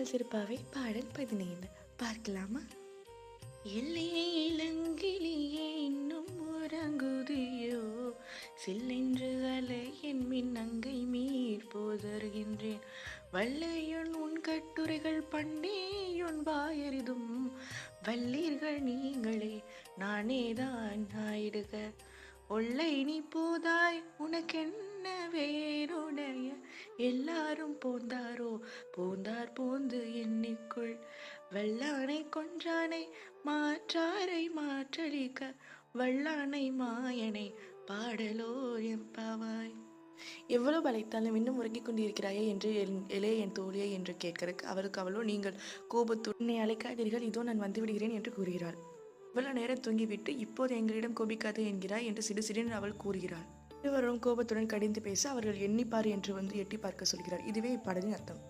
முதல் திருப்பாவை பாடல் 15 பார்க்கலாமா? எல்லையே இளங்கிளியே இன்னும் உறங்குதியோ, சில்லென்று அலை என் மின் அங்கை மீர் போதருகின்றேன். வல்லையுன் உன் கட்டுரைகள் பண்டேயுன் வாயறிதும், வல்லீர்கள் நீங்களே நானேதான் ஆயிடுக. ஒல்லை நீ போதாய் உனக்கென்ன வேறுடைய, எல்லாரும் போந்தாரோ போந்தார் போந்து எண்ணிக்குள். வல்லானை கொன்றானை மாற்றாரை மாற்றளிக்க, வல்லானை மாயனை பாடலோ எம்பாவாய். எவ்வளவு அழைத்தாலும் இன்னும் உறங்கிக் கொண்டிருக்கிறாயே என்று என் தோழியை என்று கேட்கிறதுக்கு அவருக்கு அவளோ, நீங்கள் கோபத்துடன் என்னை அழைக்காதீர்கள், இதோ நான் வந்துவிடுகிறேன் என்று கூறுகிறாள். இவ்வளவு நேரம் தூங்கிவிட்டு இப்போது எங்களிடம் கோபிக்காதே என்கிறாய் என்று சிடுசிடென்று அவள் கூறுகிறாள். இருவரும் கோபத்துடன் கடிந்து பேச அவர்கள் எண்ணிப்பார் என்று எட்டி பார்க்க சொல்கிறார். இதுவே இப்பாடலின் அர்த்தம்.